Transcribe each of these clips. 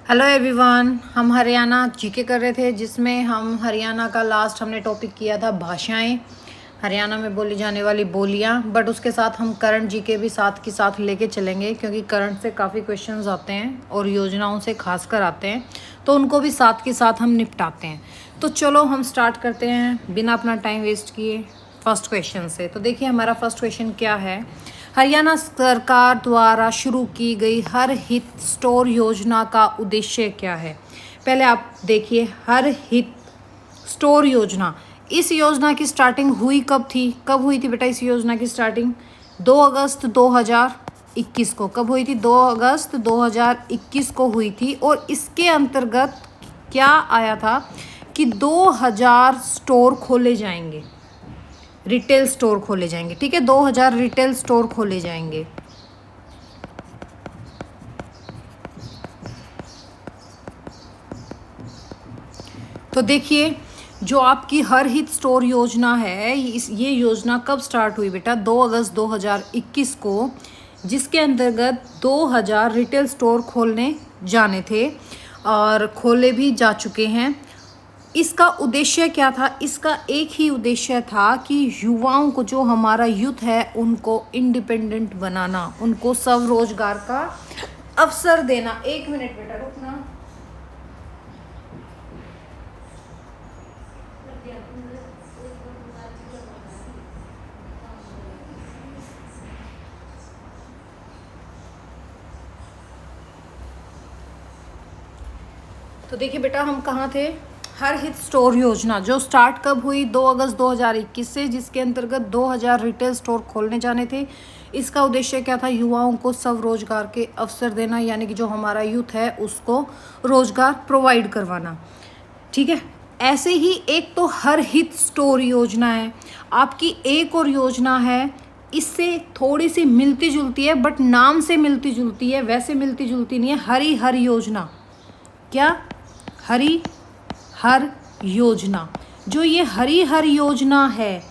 Hello everyone. हम Haryana GK कर रहे थे जिसमें हम हरियाणा का लास्ट हमने टॉपिक किया था भाषाएं, हरियाणा में बोली जाने वाली बोलियां। बट उसके साथ हम करंट जीके भी साथ के साथ लेके चलेंगे क्योंकि करंट से काफ़ी क्वेश्चंस आते हैं और योजनाओं से खासकर आते हैं, तो उनको भी साथ के साथ हम निपटाते हैं। तो चलो हम स्टार्ट करते हैं बिना अपना टाइम वेस्ट किए फर्स्ट क्वेश्चन से। तो देखिए हमारा फर्स्ट क्वेश्चन क्या है। हरियाणा सरकार द्वारा शुरू की गई हर हित स्टोर योजना का उद्देश्य क्या है। पहले आप देखिए, हर हित स्टोर योजना, इस योजना की स्टार्टिंग हुई कब थी? कब हुई थी बेटा इस योजना की स्टार्टिंग? 2 अगस्त 2021 को। कब हुई थी? 2 अगस्त 2021 को हुई थी। और इसके अंतर्गत क्या आया था कि 2000 स्टोर खोले जाएंगे, रिटेल स्टोर खोले जाएंगे। ठीक है, 2000 रिटेल स्टोर खोले जाएंगे। तो देखिए, जो आपकी हर हित स्टोर योजना है, ये योजना कब स्टार्ट हुई बेटा? 2 अगस्त 2021 को, जिसके अंतर्गत 2000 रिटेल स्टोर खोलने जाने थे और खोले भी जा चुके हैं। इसका उद्देश्य क्या था? इसका एक ही उद्देश्य था कि युवाओं को, जो हमारा यूथ है, उनको इंडिपेंडेंट बनाना, उनको स्वरोजगार का अवसर देना। एक मिनट बेटा रुकना। तो देखिए बेटा, हम कहाँ थे? हर हित स्टोर योजना जो स्टार्ट कब हुई? 2 अगस्त 2021 से, जिसके अंतर्गत 2000 रिटेल स्टोर खोलने जाने थे। इसका उद्देश्य क्या था? युवाओं को स्वरोजगार के अवसर देना, यानी कि जो हमारा यूथ है उसको रोजगार प्रोवाइड करवाना। ठीक है, ऐसे ही एक तो हर हित स्टोर योजना है। आपकी एक और योजना है, इससे थोड़ी सी मिलती जुलती है, बट नाम से मिलती जुलती है, वैसे मिलती जुलती नहीं है। हरी हर योजना। क्या? हरी हर योजना। जो ये हरी हर योजना है,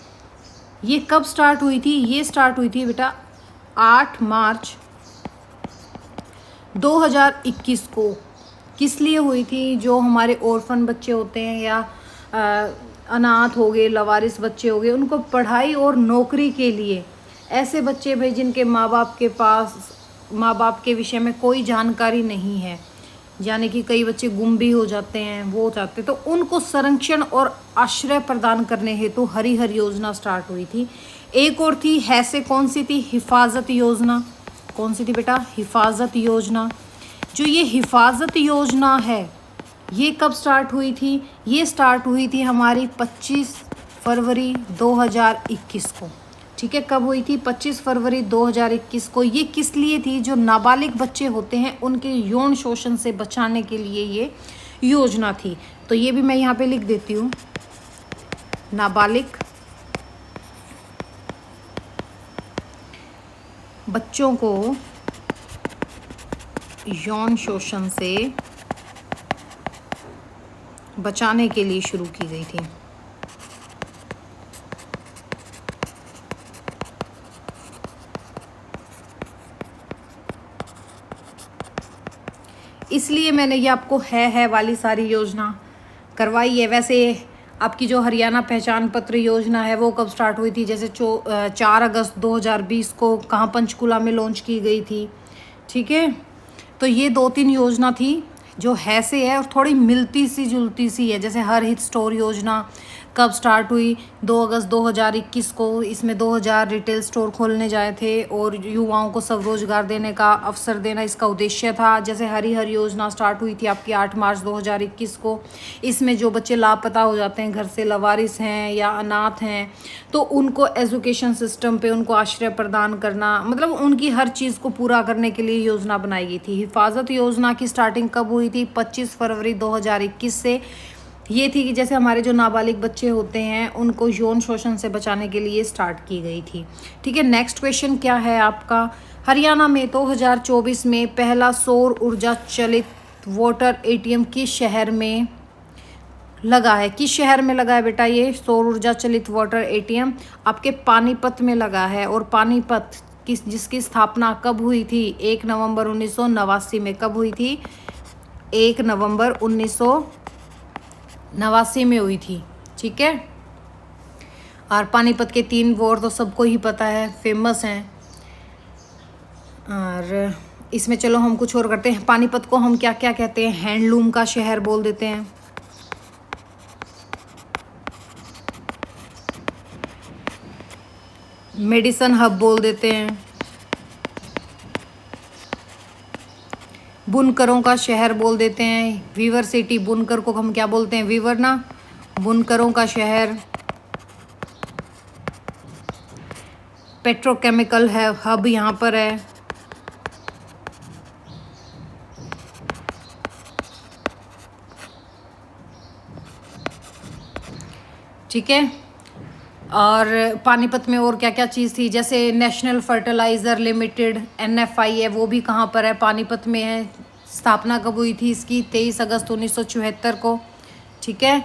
ये कब स्टार्ट हुई थी? ये स्टार्ट हुई थी बेटा 8 मार्च 2021 को। किस लिए हुई थी? जो हमारे ऑर्फन बच्चे होते हैं या अनाथ हो गए, लवारिस बच्चे हो गए, उनको पढ़ाई और नौकरी के लिए, ऐसे बच्चे भाई जिनके माँ बाप के विषय में कोई जानकारी नहीं है, यानी कि कई बच्चे गुम भी हो जाते हैं, वो चाहते, तो उनको संरक्षण और आश्रय प्रदान करने हेतु हरी हर योजना स्टार्ट हुई थी। एक और थी, है से कौन सी थी? हिफाजत योजना। कौन सी थी बेटा? हिफाजत योजना। जो ये हिफाजत योजना है, ये कब स्टार्ट हुई थी? ये स्टार्ट हुई थी हमारी 25 फरवरी 2021 को। ठीक है, कब हुई थी? 25 फरवरी 2021 को। ये किस लिए थी? जो नाबालिग बच्चे होते हैं उनके यौन शोषण से बचाने के लिए ये योजना थी। तो ये भी मैं यहाँ पे लिख देती हूँ, नाबालिग बच्चों को यौन शोषण से बचाने के लिए शुरू की गई थी। इसलिए मैंने ये आपको है वाली सारी योजना करवाई है। वैसे आपकी जो हरियाणा पहचान पत्र योजना है वो कब स्टार्ट हुई थी? जैसे 4 अगस्त 2020 को कहाँ? पंचकुला में लॉन्च की गई थी। ठीक है, तो ये 2-3 योजना थी जो है से है और थोड़ी मिलती सी जुलती सी है। जैसे हर हित स्टोर योजना कब स्टार्ट हुई? 2 अगस्त 2021 को। इसमें 2000 रिटेल स्टोर खोलने जाए थे और युवाओं को स्वरोजगार देने का अवसर देना इसका उद्देश्य था। जैसे हरी हर योजना स्टार्ट हुई थी आपकी 8 मार्च 2021 को। इसमें जो बच्चे लापता हो जाते हैं, घर से लवारिस हैं या अनाथ हैं, तो उनको एजुकेशन सिस्टम पे उनको आश्रय प्रदान करना, मतलब उनकी हर चीज़ को पूरा करने के लिए योजना बनाई गई थी। हिफाजत योजना की स्टार्टिंग कब हुई थी? 25 फरवरी 2021 से। ये थी कि जैसे हमारे जो नाबालिग बच्चे होते हैं उनको यौन शोषण से बचाने के लिए स्टार्ट की गई थी। ठीक है, नेक्स्ट क्वेश्चन क्या है आपका? हरियाणा में 2024 में पहला सौर ऊर्जा चलित वाटर एटीएम किस शहर में लगा है? किस शहर में लगा है बेटा ये सौर ऊर्जा चलित वाटर एटीएम? आपके पानीपत में लगा है। और पानीपत जिसकी स्थापना कब हुई थी? 1 नवंबर 1989 में। कब हुई थी? 1 नवंबर 1989 में हुई थी। ठीक है, और पानीपत के 3 वॉर तो सबको ही पता है, फेमस हैं। और इसमें चलो हम कुछ और करते हैं। पानीपत को हम क्या क्या कहते हैं? हैंडलूम का शहर बोल देते हैं, मेडिसन हब बोल देते हैं, बुनकरों का शहर बोल देते हैं, वीवर सिटी। बुनकर को हम क्या बोलते हैं? वीवर ना, बुनकरों का शहर। पेट्रोकेमिकल है हब यहाँ पर है। ठीक है, और पानीपत में और क्या क्या चीज़ थी? जैसे नेशनल फर्टिलाइज़र लिमिटेड NFI है, वो भी कहाँ पर है? पानीपत में है। स्थापना कब हुई थी इसकी? 23 अगस्त 1974 को। ठीक है,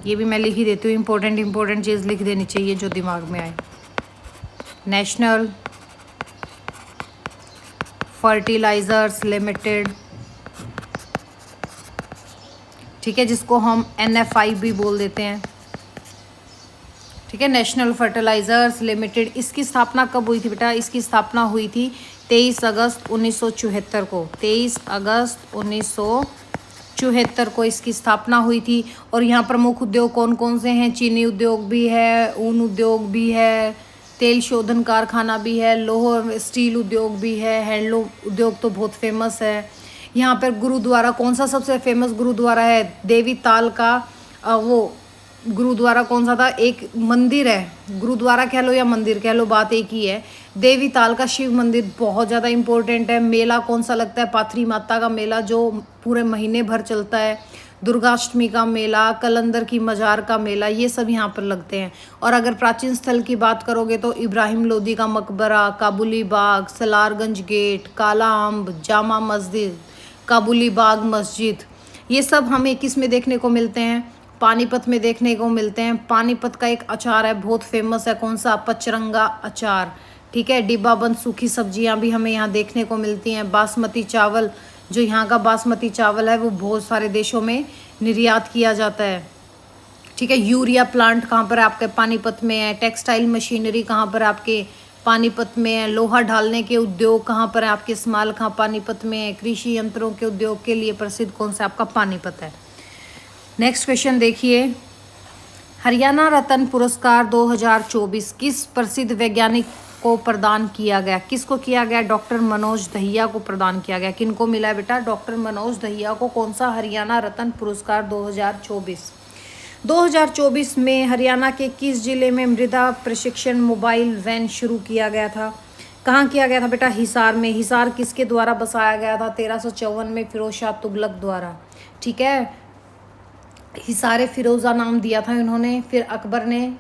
ये भी मैं लिख ही देती हूँ, इम्पोर्टेंट चीज़ लिख देनी चाहिए जो दिमाग में आए। नेशनल फर्टिलाइज़र्स लिमिटेड, ठीक है, जिसको हम NFI भी बोल देते हैं। ठीक है, नेशनल फर्टिलाइज़र्स लिमिटेड। इसकी स्थापना कब हुई थी बेटा? इसकी स्थापना हुई थी 23 अगस्त 1974 को। 23 अगस्त 1974 को इसकी स्थापना हुई थी। और यहाँ प्रमुख उद्योग कौन कौन से हैं? चीनी उद्योग भी है, ऊन उद्योग भी है, तेल शोधन कारखाना भी है, लोह स्टील उद्योग भी है, हैंडलूम उद्योग तो बहुत फेमस है। यहाँ पर गुरुद्वारा, कौन सा सबसे फेमस गुरुद्वारा है? देवी ताल का वो गुरुद्वारा कौन सा था? एक मंदिर है, गुरुद्वारा कह लो या मंदिर कह लो, बात एक ही है। देवी ताल का शिव मंदिर बहुत ज़्यादा इम्पोर्टेंट है। मेला कौन सा लगता है? पाथरी माता का मेला, जो पूरे महीने भर चलता है। दुर्गाष्टमी का मेला, कलंदर की मजार का मेला, ये सब यहाँ पर लगते हैं। और अगर प्राचीन स्थल की बात करोगे तो इब्राहिम लोदी का मकबरा, काबुली बाग, सलारगंज गेट, काला अम्ब, जामा मस्जिद, काबुली बाग मस्जिद, ये सब हमें किस में देखने को मिलते हैं? पानीपत में देखने को मिलते हैं। पानीपत का एक अचार है, बहुत फेमस है, कौन सा? पचरंगा अचार। ठीक है, डिब्बा बंद सूखी सब्जियां भी हमें यहाँ देखने को मिलती हैं। बासमती चावल, जो यहाँ का बासमती चावल है वो बहुत सारे देशों में निर्यात किया जाता है। ठीक है, यूरिया प्लांट कहाँ पर है? आपके पानीपत में है। टेक्सटाइल मशीनरी कहाँ पर? आपके पानीपत में है। लोहा ढालने के उद्योग कहाँ पर है? आपके स्माल कहाँ? पानीपत में है। कृषि यंत्रों के उद्योग के लिए प्रसिद्ध कौन सा? आपका पानीपत है। नेक्स्ट क्वेश्चन देखिए, हरियाणा रत्न पुरस्कार 2024 किस प्रसिद्ध वैज्ञानिक को प्रदान किया गया? किसको किया गया? डॉक्टर मनोज दहिया को प्रदान किया गया। किनको मिला है बेटा? डॉक्टर मनोज दहिया को कौन सा हरियाणा रत्न पुरस्कार 2024? 2024 में हरियाणा के किस जिले में मृदा प्रशिक्षण मोबाइल वैन शुरू किया गया था? कहाँ किया गया था बेटा? हिसार में। हिसार किसके द्वारा बसाया गया था? 1354 में फिरोज शाह तुगलक द्वारा। ठीक है, हिसारे फिरोज़ा नाम दिया था इन्होंने, फिर अकबर ने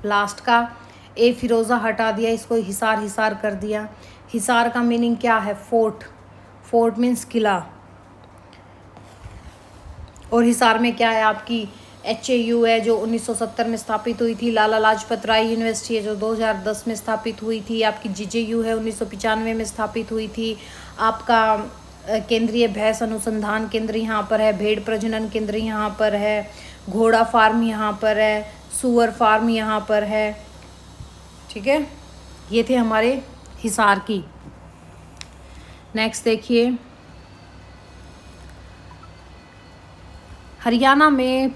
लास्ट का ए फिरोज़ा हटा दिया, इसको हिसार हिसार कर दिया। हिसार का मीनिंग क्या है? फोर्ट। फोर्ट मीन्स किला। और हिसार में क्या है? आपकी HAU है जो 1970 में स्थापित हुई थी। लाला लाजपत राय यूनिवर्सिटी है जो 2010 में स्थापित हुई थी। आपकी GJU है 1995 में स्थापित हुई थी। आपका केंद्रीय भैंस अनुसंधान केंद्र यहाँ पर है। भेड़ प्रजनन केंद्र यहाँ पर है। घोड़ा फार्म यहाँ पर है। सुअर फार्म यहाँ पर है। ठीक है, ये थे हमारे हिसार की। नेक्स्ट देखिए, हरियाणा में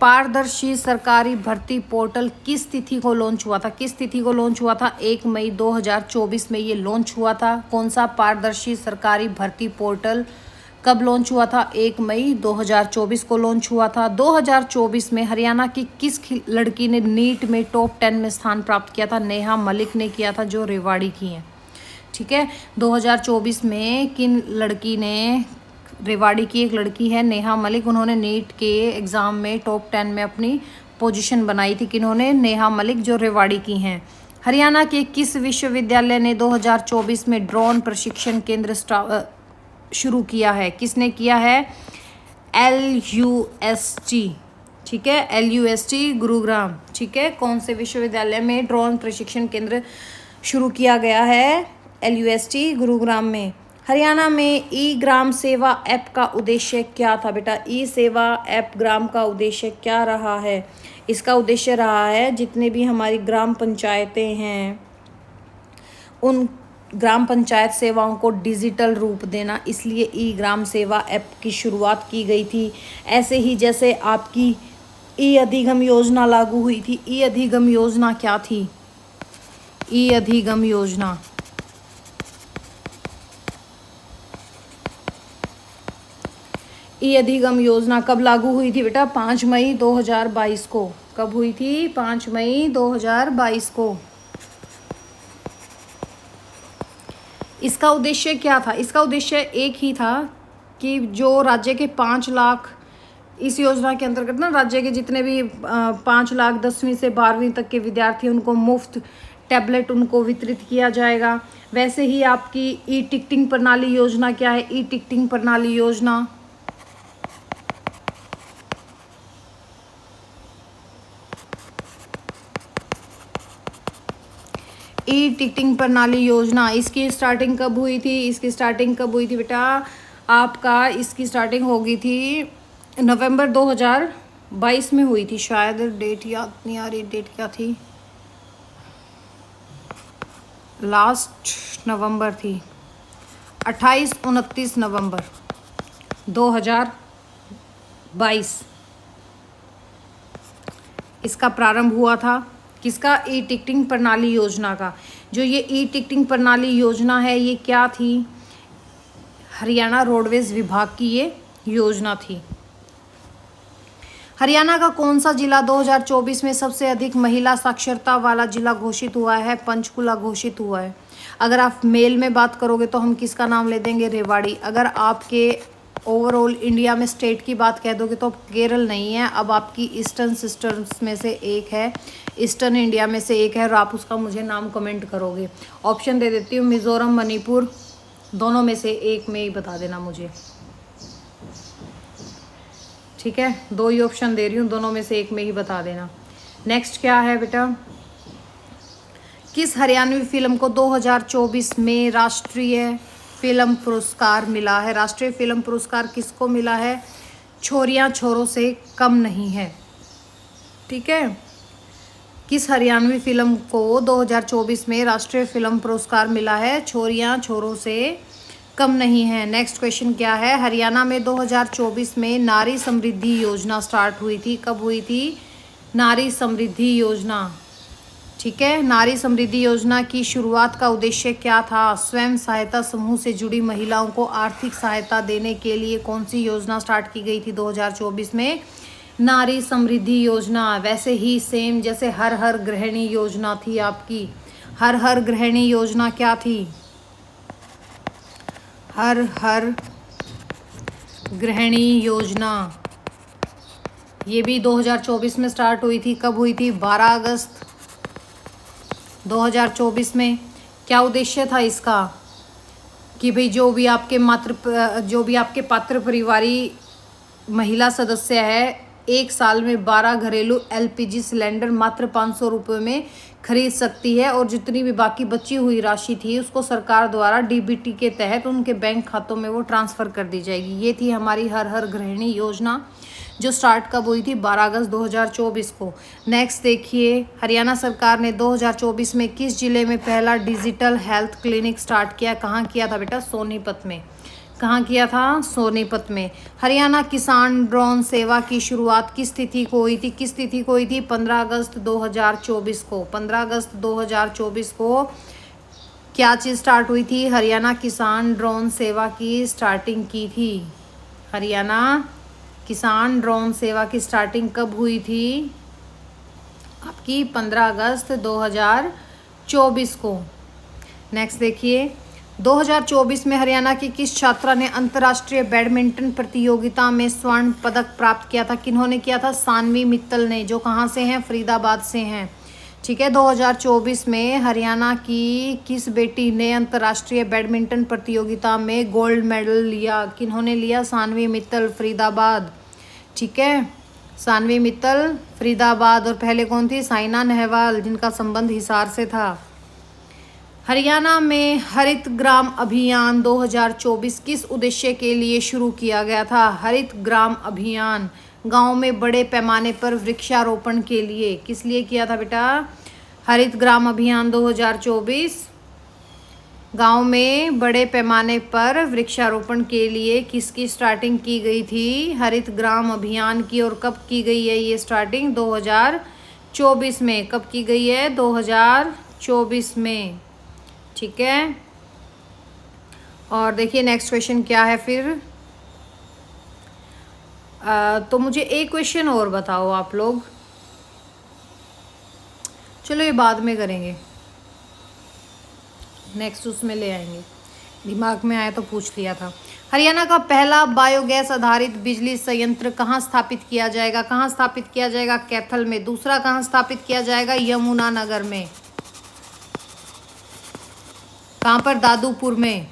पारदर्शी सरकारी भर्ती पोर्टल किस तिथि को लॉन्च हुआ था? किस तिथि को लॉन्च हुआ था? 1 मई 2024 में ये लॉन्च हुआ था। कौन सा पारदर्शी सरकारी भर्ती पोर्टल कब लॉन्च हुआ था? 1 मई 2024 को लॉन्च हुआ था। 2024 में हरियाणा की किस लड़की ने नीट में टॉप 10 में स्थान प्राप्त किया था? नेहा मलिक ने किया था, जो रेवाड़ी की हैं। ठीक है, 2024 में किन लड़की ने? रेवाड़ी की एक लड़की है नेहा मलिक, उन्होंने नीट के एग्ज़ाम में टॉप 10 में अपनी पोजीशन बनाई थी। किन्होंने? नेहा मलिक, जो रेवाड़ी की हैं। हरियाणा के किस विश्वविद्यालय ने 2024 में ड्रोन प्रशिक्षण केंद्र शुरू किया है? किसने किया है? LUST। ठीक है, LUST गुरुग्राम। ठीक है, कौन से विश्वविद्यालय में ड्रोन प्रशिक्षण केंद्र शुरू किया गया है? LUST गुरुग्राम में। हरियाणा में ई ग्राम सेवा ऐप का उद्देश्य क्या था बेटा? ई सेवा ऐप ग्राम का उद्देश्य क्या रहा है? इसका उद्देश्य रहा है जितने भी हमारी ग्राम पंचायतें हैं उन ग्राम पंचायत सेवाओं को डिजिटल रूप देना, इसलिए ई ग्राम सेवा ऐप की शुरुआत की गई थी। ऐसे ही जैसे आपकी ई अधिगम योजना लागू हुई थी। ई अधिगम योजना क्या थी? ई अधिगम योजना ई अधिगम योजना कब लागू हुई थी बेटा? 5 मई 2022 को। कब हुई थी? 5 मई 2022 को। इसका उद्देश्य क्या था? इसका उद्देश्य एक ही था कि जो राज्य के 5 लाख, इस योजना के अंतर्गत ना राज्य के जितने भी 5 लाख 10वीं से 12वीं तक के विद्यार्थी, उनको मुफ्त टैबलेट उनको वितरित किया जाएगा। वैसे ही आपकी ई टिकटिंग प्रणाली योजना क्या है? ई टिकटिंग प्रणाली योजना ई टिकटिंग प्रणाली योजना, इसकी स्टार्टिंग कब हुई थी? इसकी स्टार्टिंग कब हुई थी बेटा? आपका इसकी स्टार्टिंग हो गई थी नवंबर 2022 में हुई थी शायद। डेट याद नहीं आ रही, डेट क्या थी? लास्ट नवंबर थी, 28-29 नवंबर 2022 इसका प्रारंभ हुआ था। किसका? ई टिकटिंग प्रणाली योजना का। जो ये ई टिकटिंग प्रणाली योजना है, ये क्या थी? हरियाणा रोडवेज विभाग की ये योजना थी। हरियाणा का कौन सा जिला 2024 में सबसे अधिक महिला साक्षरता वाला जिला घोषित हुआ है? पंचकुला घोषित हुआ है। अगर आप मेल में बात करोगे तो हम किसका नाम ले देंगे? रेवाड़ी। अगर आपके ओवरऑल इंडिया में स्टेट की बात कह दोगे तो केरल नहीं है, अब आपकी ईस्टर्न सिस्टर्स में से एक है, ईस्टर्न इंडिया में से एक है, और आप उसका मुझे नाम कमेंट करोगे। ऑप्शन दे देती हूँ, मिज़ोरम, मणिपुर, दोनों में से एक में ही बता देना मुझे। ठीक है, 2 ही ऑप्शन दे रही हूँ, दोनों में से एक में ही बता देना। नेक्स्ट क्या है बेटा? किस हरियाणवी फिल्म को 2024 में राष्ट्रीय फिल्म पुरस्कार मिला है? राष्ट्रीय फिल्म पुरस्कार किसको मिला है? छोरियां छोरों से कम नहीं है। ठीक है, किस हरियाणवी फिल्म को 2024 में राष्ट्रीय फिल्म पुरस्कार मिला है? छोरियां छोरों से कम नहीं है। नेक्स्ट क्वेश्चन क्या है? हरियाणा में 2024 में नारी समृद्धि योजना स्टार्ट हुई थी। कब हुई थी? नारी समृद्धि योजना। ठीक है, नारी समृद्धि योजना की शुरुआत का उद्देश्य क्या था? स्वयं सहायता समूह से जुड़ी महिलाओं को आर्थिक सहायता देने के लिए कौन सी योजना स्टार्ट की गई थी 2024 में? नारी समृद्धि योजना। वैसे ही सेम जैसे हर हर गृहिणी योजना थी आपकी। हर हर गृहिणी योजना क्या थी? हर हर गृहिणी योजना, ये भी 2024 में स्टार्ट हुई थी। कब हुई थी? 12 अगस्त 2024 में। क्या उद्देश्य था इसका? कि भाई जो भी आपके पात्र परिवारी महिला सदस्य है, 1 साल में 12 घरेलू LPG सिलेंडर मात्र 500 रुपये में खरीद सकती है, और जितनी भी बाकी बची हुई राशि थी उसको सरकार द्वारा DBT के तहत उनके बैंक खातों में वो ट्रांसफ़र कर दी जाएगी। ये थी हमारी हर हर गृहिणी योजना, जो स्टार्ट कब हुई थी? 12 अगस्त 2024 को। नेक्स्ट देखिए, हरियाणा सरकार ने 2024 में किस जिले में पहला डिजिटल हेल्थ क्लिनिक स्टार्ट किया? कहाँ किया था बेटा? सोनीपत में। कहाँ किया था? सोनीपत में। हरियाणा किसान ड्रोन सेवा की शुरुआत किस तिथि को हुई थी? किस तिथि को हुई थी? 15 अगस्त 2024 को। 15 अगस्त 2024 को क्या चीज़ स्टार्ट हुई थी? हरियाणा किसान ड्रोन सेवा की स्टार्टिंग की थी। हरियाणा किसान ड्रोन सेवा की स्टार्टिंग कब हुई थी? आपकी 15 अगस्त 2024 को। नेक्स्ट देखिए, 2024 में हरियाणा की किस छात्रा ने अंतर्राष्ट्रीय बैडमिंटन प्रतियोगिता में स्वर्ण पदक प्राप्त किया था? किन्होंने किया था? सानवी मित्तल ने, जो कहाँ से हैं? फरीदाबाद से हैं। ठीक है, 2024 में हरियाणा की किस बेटी ने अंतर्राष्ट्रीय बैडमिंटन प्रतियोगिता में गोल्ड मेडल लिया? किन्होंने लिया? सानवी मित्तल, फरीदाबाद। ठीक है, सानवी मित्तल, फरीदाबाद। और पहले कौन थी? साइना नेहवाल, जिनका संबंध हिसार से था। हरियाणा में हरित ग्राम अभियान 2024 किस उद्देश्य के लिए शुरू किया गया था? हरित ग्राम अभियान गांव में बड़े पैमाने पर वृक्षारोपण के लिए। किस लिए किया था बेटा? हरित ग्राम अभियान 2024 गांव में बड़े पैमाने पर वृक्षारोपण के लिए किसकी स्टार्टिंग की गई थी? हरित ग्राम अभियान की। और कब की गई है ये स्टार्टिंग? 2024 में। कब की गई है? 2024 में। ठीक है। और देखिए नेक्स्ट क्वेश्चन क्या है फिर। तो मुझे एक क्वेश्चन और बताओ आप लोग। चलो ये बाद में करेंगे, नेक्स्ट उसमें ले आएंगे, दिमाग में आया तो पूछ लिया था। हरियाणा का पहला बायोगैस आधारित बिजली संयंत्र कहाँ स्थापित किया जाएगा? कहाँ स्थापित किया जाएगा? कैथल में। दूसरा कहाँ स्थापित किया जाएगा? यमुनानगर में। कहाँ पर? दादूपुर में।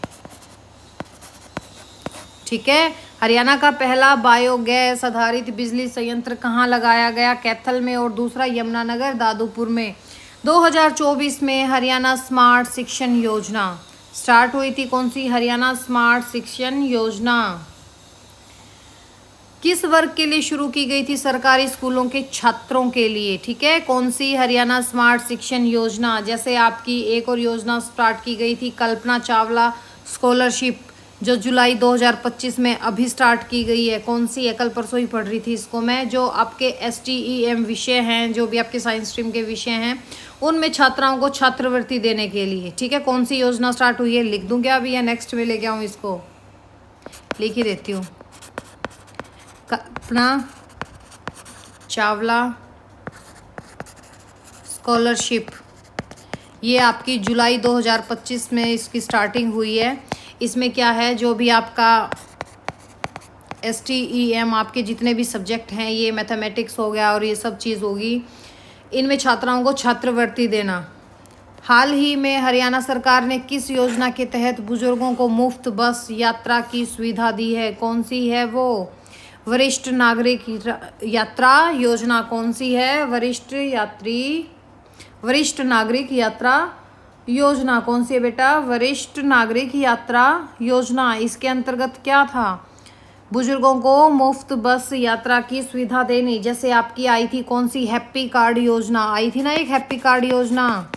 ठीक है। हरियाणा का पहला बायोगैस आधारित बिजली संयंत्र कहाँ लगाया गया? कैथल में। और दूसरा यमुनानगर, दादूपुर में। 2024 में हरियाणा स्मार्ट शिक्षण योजना स्टार्ट हुई थी। कौन सी? हरियाणा स्मार्ट शिक्षण योजना किस वर्ग के लिए शुरू की गई थी? सरकारी स्कूलों के छात्रों के लिए। ठीक है। कौन सी? हरियाणा स्मार्ट शिक्षण योजना। जैसे आपकी एक और योजना स्टार्ट की गई थी, कल्पना चावला स्कॉलरशिप, जो जुलाई 2025 में अभी स्टार्ट की गई है। कौन सी है? कल परसों ही पढ़ रही थी इसको मैं। जो आपके STEM विषय हैं, जो भी आपके साइंस स्ट्रीम के विषय हैं, उनमें छात्राओं को छात्रवृत्ति देने के लिए। ठीक है। कौन सी योजना स्टार्ट हुई है? लिख दूँ क्या अभी या नेक्स्ट में लेके आऊँ इसको? लिख ही देती हूँ। कल्पना चावला स्कॉलरशिप, ये आपकी जुलाई 2025 में इसकी स्टार्टिंग हुई है। इसमें क्या है, जो भी आपका STEM आपके जितने भी सब्जेक्ट हैं, ये मैथमेटिक्स हो गया और ये सब चीज़ होगी, इनमें छात्राओं को छात्रवृत्ति देना। हाल ही में हरियाणा सरकार ने किस योजना के तहत बुजुर्गों को मुफ्त बस यात्रा की सुविधा दी है? कौन सी है वो? वरिष्ठ नागरिक यात्रा योजना। कौन सी है? वरिष्ठ नागरिक यात्रा योजना। कौन सी है बेटा? वरिष्ठ नागरिक यात्रा योजना। इसके अंतर्गत क्या था? बुजुर्गों को मुफ्त बस यात्रा की सुविधा देनी। जैसे आपकी आई थी कौन सी? हैप्पी कार्ड योजना आई थी ना, एक हैप्पी कार्ड योजना।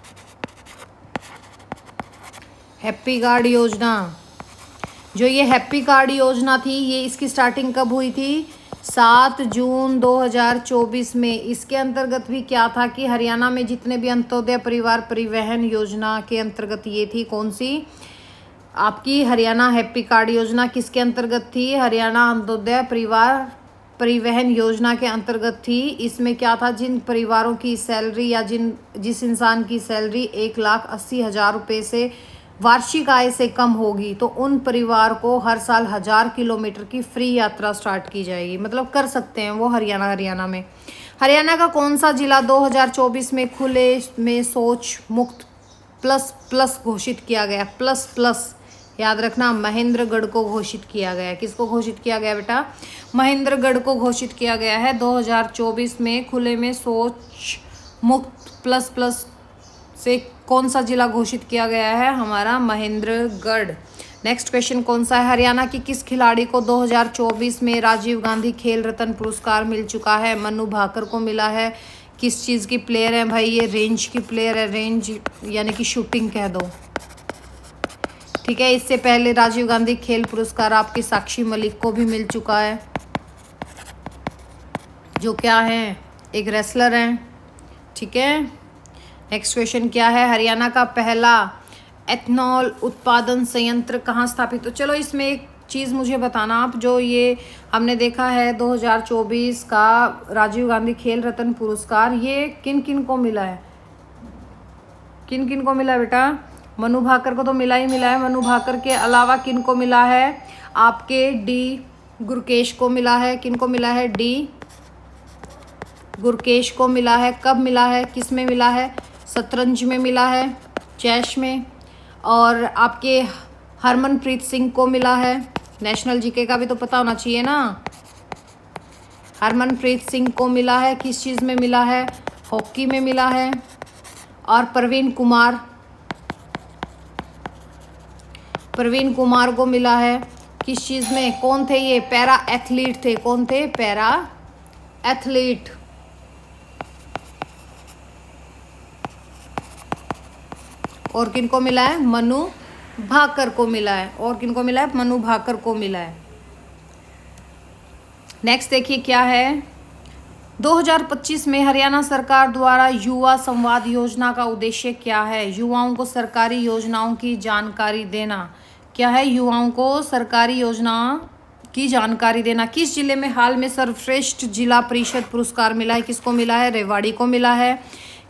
हैप्पी कार्ड योजना, जो ये हैप्पी कार्ड योजना थी, ये इसकी स्टार्टिंग कब हुई थी? 7 जून 2024 में। इसके अंतर्गत भी क्या था कि हरियाणा में जितने भी अंत्योदय परिवार परिवहन योजना के अंतर्गत ये थी। कौन सी? आपकी हरियाणा हैप्पी कार्ड योजना किसके अंतर्गत थी? हरियाणा अंत्योदय परिवार परिवहन योजना के अंतर्गत थी। इसमें क्या था, जिन परिवारों की सैलरी या जिस इंसान की सैलरी 1,80,000 रुपये से वार्षिक आय से कम होगी, तो उन परिवार को हर साल 1000 किलोमीटर की फ्री यात्रा स्टार्ट की जाएगी। मतलब कर सकते हैं वो हरियाणा में। हरियाणा का कौन सा जिला 2024 में खुले में शौच मुक्त प्लस घोषित किया गया? प्लस याद रखना, महेंद्रगढ़ को घोषित किया गया। किसको घोषित किया गया बेटा? महेंद्रगढ़ को घोषित किया गया है 2024 में खुले में शौच मुक्त प्लस से। कौन सा जिला घोषित किया गया है? हमारा महेंद्रगढ़। नेक्स्ट क्वेश्चन कौन सा है? हरियाणा की किस खिलाड़ी को 2024 में राजीव गांधी खेल रत्न पुरस्कार मिल चुका है? मनु भाकर को मिला है। किस चीज़ की प्लेयर है भाई? ये रेंज की प्लेयर है। रेंज यानी कि शूटिंग कह दो। ठीक है। इससे पहले राजीव गांधी खेल पुरस्कार आपकी साक्षी मलिक को भी मिल चुका है, जो क्या है? एक रेसलर हैं। ठीक है। नेक्स्ट क्वेश्चन क्या है? हरियाणा का पहला एथनॉल उत्पादन संयंत्र कहाँ स्थापित? तो चलो इसमें एक चीज़ मुझे बताना आप, जो ये हमने देखा है 2024 का राजीव गांधी खेल रत्न पुरस्कार, ये किन किन को मिला है? किन किन को मिला है बेटा? मनु भाकर को तो मिला ही मिला है। मनु भाकर के अलावा किन को मिला है? आपके डी गुरकेश को मिला है। किन को मिला है? डी गुरकेश को मिला है। कब मिला है? किस में मिला है? शतरंज में मिला है, चेस में। और आपके हरमनप्रीत सिंह को मिला है। नेशनल जीके का भी तो पता होना चाहिए ना। हरमनप्रीत सिंह को मिला है। किस चीज़ में मिला है? हॉकी में मिला है। और प्रवीण कुमार प्रवीण कुमार को मिला है। किस चीज़ में? कौन थे ये? पैरा एथलीट थे। कौन थे? Para athlete. और किनको मिला है? मनु भाकर को मिला है। और किनको मिला है? मनु भाकर को मिला है। नेक्स्ट देखिए क्या है। 2025 में हरियाणा सरकार द्वारा युवा संवाद योजना का उद्देश्य क्या है? युवाओं को सरकारी योजनाओं की जानकारी देना। क्या है? युवाओं को सरकारी योजना की जानकारी देना। किस जिले में हाल में सर्वश्रेष्ठ जिला परिषद पुरस्कार मिला है? किसको मिला है? रेवाड़ी को मिला है।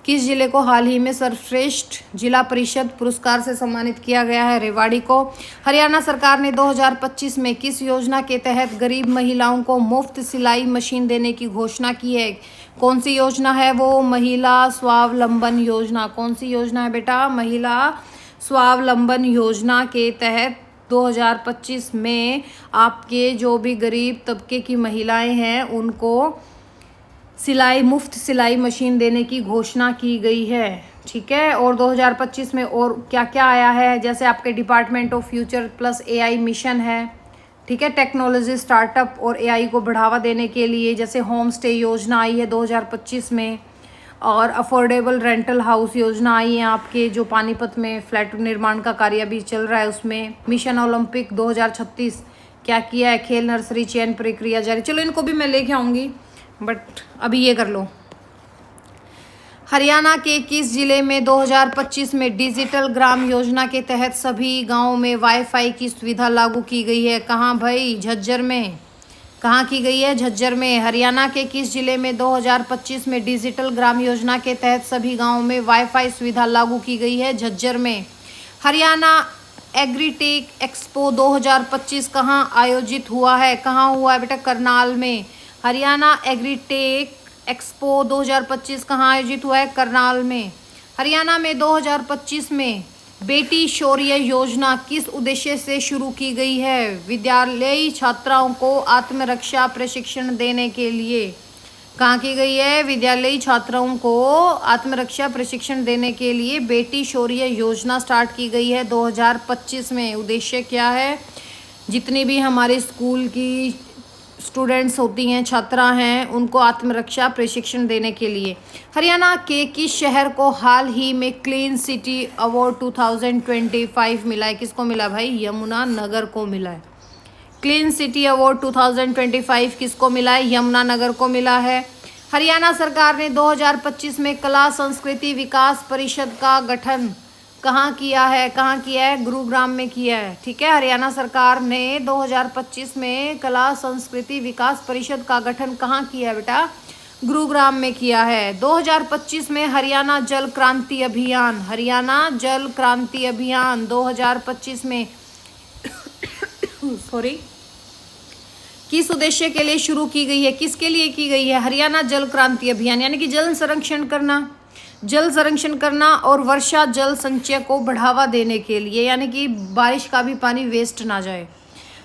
किस जिले को हाल ही में सर्वश्रेष्ठ जिला परिषद पुरस्कार से सम्मानित किया गया है? रेवाड़ी को। हरियाणा सरकार ने 2025 में किस योजना के तहत गरीब महिलाओं को मुफ्त सिलाई मशीन देने की घोषणा की है? कौन सी योजना है वो? महिला स्वावलंबन योजना। कौन सी योजना है बेटा? महिला स्वावलंबन योजना के तहत 2025 में आपके जो भी गरीब तबके की महिलाएं हैं उनको मुफ्त सिलाई मशीन देने की घोषणा की गई है। ठीक है। और 2025 में और क्या क्या आया है? जैसे आपके department of future plus AI mission है। ठीक है। टेक्नोलॉजी स्टार्टअप और एआई को बढ़ावा देने के लिए जैसे होम स्टे योजना आई है 2025 में, और अफोर्डेबल रेंटल हाउस योजना आई है आपके जो पानीपत में फ्लैट निर्माण का कार्य भी चल रहा है उसमें। मिशन ओलंपिक 2036 क्या किया है? खेल नर्सरी चयन प्रक्रिया जारी। चलो इनको भी मैं लेके आऊँगी, बट अभी ये कर लो। हरियाणा के किस जिले में 2025 में डिजिटल ग्राम योजना के तहत सभी गांवों में वाईफाई की सुविधा लागू की गई है? कहाँ भाई? झज्जर में। कहाँ की गई है? झज्जर में। हरियाणा के किस जिले में 2025 में डिजिटल ग्राम योजना के तहत सभी गांवों में वाईफाई सुविधा लागू की गई है? झज्जर में। हरियाणा एग्रीटेक एक्सपो 2025 कहाँ आयोजित हुआ है? कहाँ हुआ है बेटा? करनाल में। हरियाणा एग्रीटेक एक्सपो 2025 कहाँ आयोजित हुआ है? करनाल में। हरियाणा में 2025 में बेटी शौर्य योजना किस उद्देश्य से शुरू की गई है? विद्यालयी छात्राओं को आत्मरक्षा प्रशिक्षण देने के लिए। कहाँ की गई है? विद्यालयी छात्राओं को आत्मरक्षा प्रशिक्षण देने के लिए बेटी शौर्य योजना स्टार्ट की गई है 2025 में। उद्देश्य क्या है? जितनी भी हमारे स्कूल की स्टूडेंट्स होती हैं, छात्रा हैं, उनको आत्मरक्षा प्रशिक्षण देने के लिए। हरियाणा के किस शहर को हाल ही में क्लीन सिटी अवार्ड 2025 मिला है? किसको मिला भाई? यमुनानगर को मिला है। क्लीन सिटी अवार्ड 2025 किसको मिला है? यमुनानगर को मिला है। हरियाणा सरकार ने 2025 में कला संस्कृति विकास परिषद का गठन कहाँ किया है? कहाँ किया है? गुरुग्राम में किया है। ठीक है। हरियाणा सरकार ने 2025 में कला संस्कृति विकास परिषद का गठन कहाँ किया है बेटा? गुरुग्राम में किया है। 2025 में हरियाणा जल क्रांति अभियान, हरियाणा जल क्रांति अभियान 2025 में सॉरी किस उद्देश्य के लिए शुरू की गई है? किसके लिए की गई है? हरियाणा जल क्रांति अभियान यानी कि जल संरक्षण करना, जल संरक्षण करना और वर्षा जल संचय को बढ़ावा देने के लिए, यानी कि बारिश का भी पानी वेस्ट ना जाए।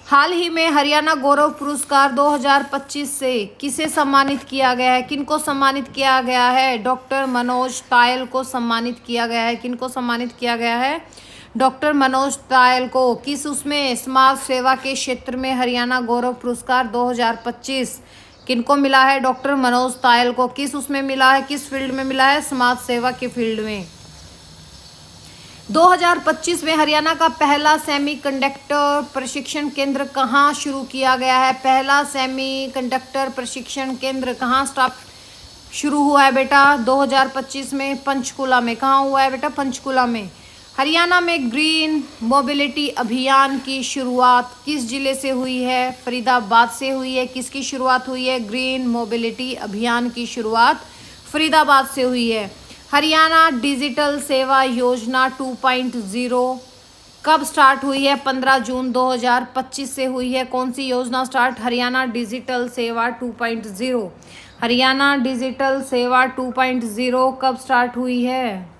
हाल ही में हरियाणा गौरव पुरस्कार 2025 से किसे सम्मानित किया गया है? किनको सम्मानित किया गया है? डॉक्टर मनोज तायल को सम्मानित किया गया है। किनको सम्मानित किया गया है? डॉक्टर मनोज तायल को। किस उसमें? समाज सेवा के क्षेत्र में हरियाणा गौरव पुरस्कार 2025 किनको मिला है? डॉक्टर मनोज तायल को। किस उसमें मिला है? किस फील्ड में मिला है? समाज सेवा के फील्ड में। 2025 में हरियाणा का पहला सेमीकंडक्टर प्रशिक्षण केंद्र कहाँ शुरू किया गया है? पहला सेमीकंडक्टर प्रशिक्षण केंद्र कहाँ शुरू हुआ है बेटा? 2025 में पंचकुला में। कहाँ हुआ है बेटा? पंचकुला में। हरियाणा में ग्रीन मोबिलिटी अभियान की शुरुआत किस जिले से हुई है? फरीदाबाद से हुई है। किसकी शुरुआत हुई है? ग्रीन मोबिलिटी अभियान की शुरुआत फरीदाबाद से हुई है। हरियाणा डिजिटल सेवा योजना 2.0 कब स्टार्ट हुई है? 15 जून 2025 से हुई है। कौन सी योजना स्टार्ट? हरियाणा डिजिटल सेवा 2.0। हरियाणा डिजिटल सेवा 2.0 कब स्टार्ट हुई है?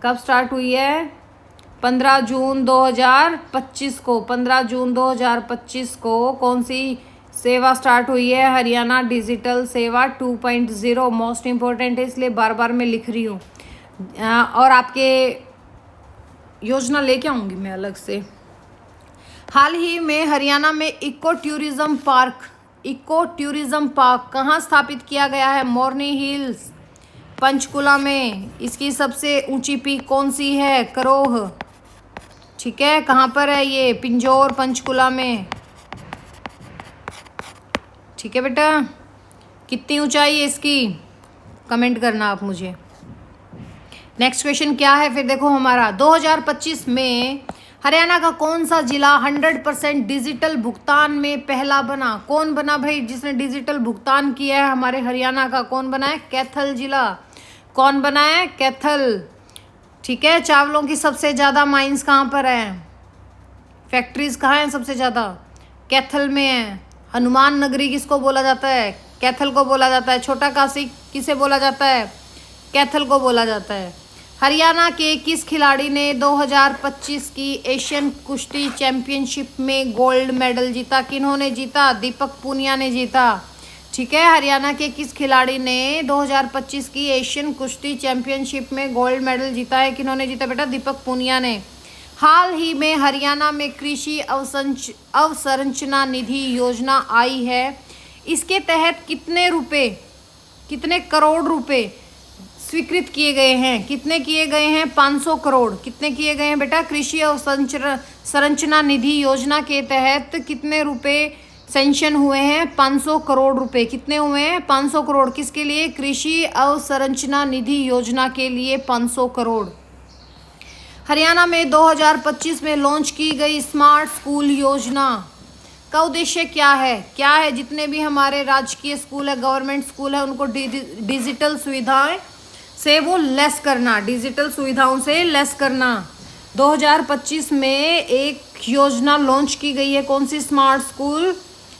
कब स्टार्ट हुई है? 15 जून 2025 को। 15 जून 2025 को कौन सी सेवा स्टार्ट हुई है? हरियाणा डिजिटल सेवा 2.0। मोस्ट इम्पोर्टेंट है इसलिए बार बार मैं लिख रही हूँ। और आपके योजना लेके आऊँगी मैं अलग से। हाल ही में हरियाणा में इको टूरिज्म पार्क कहाँ स्थापित किया गया है? मोरनी हिल्स, पंचकुला में। इसकी सबसे ऊंची पीक कौन सी है? करोह। ठीक है, कहाँ पर है ये? पिंजौर, पंचकुला में। ठीक है बेटा, कितनी ऊंचाई है इसकी? कमेंट करना आप मुझे। नेक्स्ट क्वेश्चन क्या है फिर देखो हमारा, 2025 में हरियाणा का कौन सा जिला 100% डिजिटल भुगतान में पहला बना? कौन बना भाई जिसने डिजिटल भुगतान किया है? हमारे हरियाणा का कौन बना है? कैथल जिला। कौन बना है? कैथल। ठीक है, चावलों की सबसे ज़्यादा माइंस कहाँ पर है? फैक्ट्रीज कहाँ हैं सबसे ज़्यादा? कैथल में है। हनुमान नगरी किसको बोला जाता है? कैथल को बोला जाता है। छोटा काशी किसे बोला जाता है? कैथल को बोला जाता है। हरियाणा के किस खिलाड़ी ने 2025 की एशियन कुश्ती चैंपियनशिप में गोल्ड मेडल जीता? किन्होंने जीता? दीपक पूनिया ने जीता। ठीक है, हरियाणा के किस खिलाड़ी ने 2025 की एशियन कुश्ती चैंपियनशिप में गोल्ड मेडल जीता है? किन्होंने जीता बेटा? दीपक पूनिया ने। हाल ही में हरियाणा में कृषि अवसंरचना निधि योजना आई है। इसके तहत कितने करोड़ रुपए स्वीकृत किए गए हैं? कितने किए गए हैं? 500 करोड़। कितने किए गए हैं बेटा? कृषि अवसंरचना निधि योजना के तहत कितने रुपए सेंक्शन हुए हैं? 500 करोड़ रुपए। कितने हुए हैं? 500 करोड़। किसके लिए? कृषि अवसंरचना निधि योजना के लिए 500 करोड़। हरियाणा में 2025 में लॉन्च की गई स्मार्ट स्कूल योजना का उद्देश्य क्या है? क्या है? जितने भी हमारे राजकीय स्कूल है, गवर्नमेंट स्कूल है, उनको डिजिटल सुविधाएं से वो लेस करना, डिजिटल सुविधाओं से लेस करना। 2025 में एक योजना लॉन्च की गई है। कौन सी? स्मार्ट स्कूल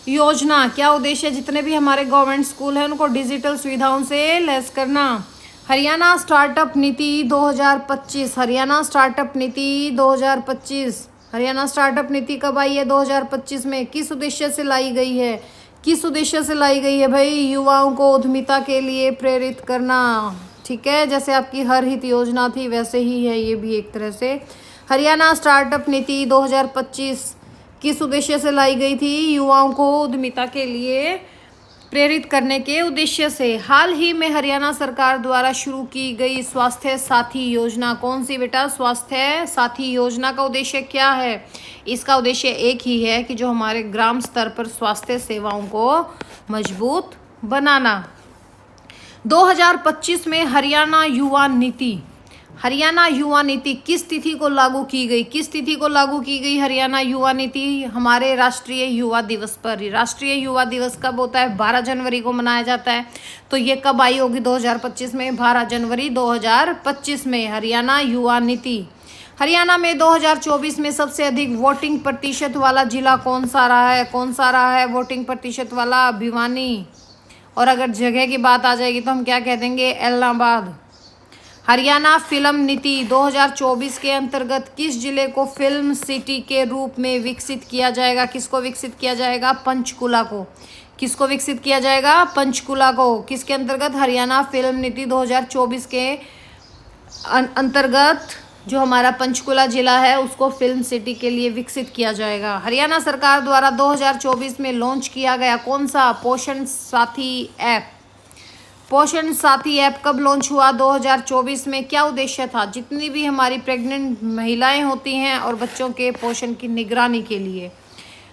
योजना। क्या उद्देश्य? जितने भी हमारे गवर्नमेंट स्कूल हैं उनको डिजिटल सुविधाओं से लेस करना। हरियाणा स्टार्टअप नीति 2025। हरियाणा स्टार्टअप नीति 2025। हरियाणा स्टार्टअप नीति कब आई है? 2025 में। किस उद्देश्य से लाई गई है? किस उद्देश्य से लाई गई है भाई? युवाओं को उद्यमिता के लिए प्रेरित करना। ठीक है, जैसे आपकी हर हित योजना थी वैसे ही है ये भी एक तरह से। हरियाणा स्टार्टअप नीति 2025 किस उद्देश्य से लाई गई थी? युवाओं को उद्यमिता के लिए प्रेरित करने के उद्देश्य से। हाल ही में हरियाणा सरकार द्वारा शुरू की गई स्वास्थ्य साथी योजना कौन सी बेटा? स्वास्थ्य साथी योजना का उद्देश्य क्या है? इसका उद्देश्य एक ही है कि जो हमारे ग्राम स्तर पर स्वास्थ्य सेवाओं को मजबूत बनाना। 2025 में हरियाणा युवा नीति किस तिथि को लागू की गई? किस तिथि को लागू की गई हरियाणा युवा नीति? हमारे राष्ट्रीय युवा दिवस पर। राष्ट्रीय युवा दिवस कब होता है? 12 जनवरी को मनाया जाता है। तो ये कब आई होगी 2025 में? 12 जनवरी 2025 में हरियाणा युवा नीति। हरियाणा में 2024 में सबसे अधिक वोटिंग प्रतिशत वाला जिला कौन सा रहा है? कौन सा रहा है वोटिंग प्रतिशत वाला? भिवानी। और अगर जगह की बात आ जाएगी तो हम क्या कह देंगे? इलाहाबाद। हरियाणा फिल्म नीति 2024 के अंतर्गत किस जिले को फिल्म सिटी के रूप में विकसित किया जाएगा? किसको विकसित किया जाएगा? पंचकुला को। किसको विकसित किया जाएगा? पंचकुला को। किसके अंतर्गत? हरियाणा फिल्म नीति 2024 के अंतर्गत जो हमारा पंचकुला जिला है उसको फिल्म सिटी के लिए विकसित किया जाएगा। हरियाणा सरकार द्वारा 2024 में लॉन्च किया गया कौन सा? पोषण साथी ऐप। पोषण साथी ऐप कब लॉन्च हुआ? 2024 में। क्या उद्देश्य था? जितनी भी हमारी प्रेग्नेंट महिलाएं होती हैं और बच्चों के पोषण की निगरानी के लिए।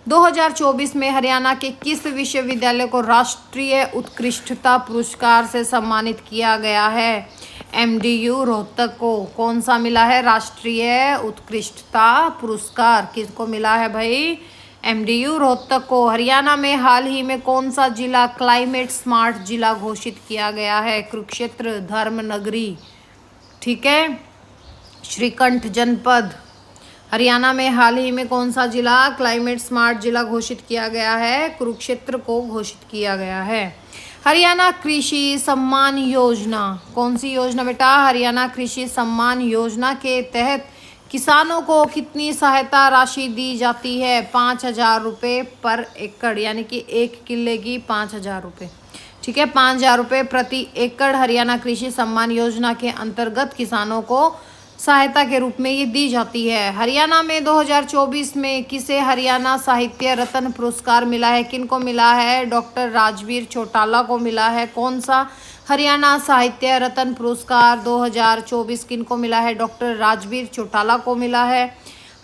2024 में हरियाणा के किस विश्वविद्यालय को राष्ट्रीय उत्कृष्टता पुरस्कार से सम्मानित किया गया है? MDU रोहतक को। कौन सा मिला है? राष्ट्रीय उत्कृष्टता पुरस्कार किसको मिला है भाई? MDU रोहतक को। हरियाणा में हाल ही में कौन सा जिला क्लाइमेट स्मार्ट जिला घोषित किया गया है? कुरुक्षेत्र, धर्मनगरी। ठीक है, श्रीकंठ जनपद। हरियाणा में हाल ही में कौन सा जिला क्लाइमेट स्मार्ट जिला घोषित किया गया है? कुरुक्षेत्र को घोषित किया गया है। हरियाणा कृषि सम्मान योजना कौन सी योजना बेटा? हरियाणा कृषि सम्मान योजना के तहत किसानों को कितनी सहायता राशि दी जाती है? 5,000 रुपये पर एकड़, यानी कि 1 किले की 5,000 रुपये। ठीक है, 5,000 रुपये प्रति एकड़ हरियाणा कृषि सम्मान योजना के अंतर्गत किसानों को सहायता के रूप में ये दी जाती है। हरियाणा में 2024 में किसे हरियाणा साहित्य रत्न पुरस्कार मिला है? किनको मिला है? डॉक्टर राजवीर चौटाला को मिला है। कौन सा हरियाणा साहित्य रत्न पुरस्कार 2024 किनको मिला है? डॉक्टर राजवीर चौटाला को मिला है।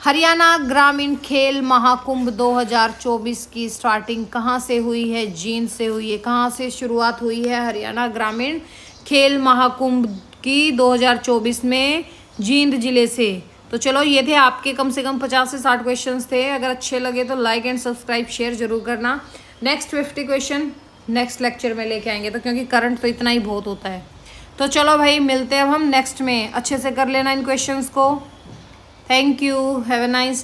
हरियाणा ग्रामीण खेल महाकुंभ 2024 की स्टार्टिंग कहाँ से हुई है? जींद से हुई है। कहाँ से शुरुआत हुई है हरियाणा ग्रामीण खेल महाकुंभ की? 2024 में जींद जिले से। तो चलो ये थे आपके कम से कम 50 से 60 क्वेश्चंस थे। अगर अच्छे लगे तो लाइक एंड सब्सक्राइब शेयर जरूर करना। नेक्स्ट 50 क्वेश्चन नेक्स्ट लेक्चर में लेके आएंगे, तो क्योंकि करंट तो इतना ही बहुत होता है। तो चलो भाई मिलते हैं अब हम नेक्स्ट में। अच्छे से कर लेना इन क्वेश्चंस को। Thank you, have a nice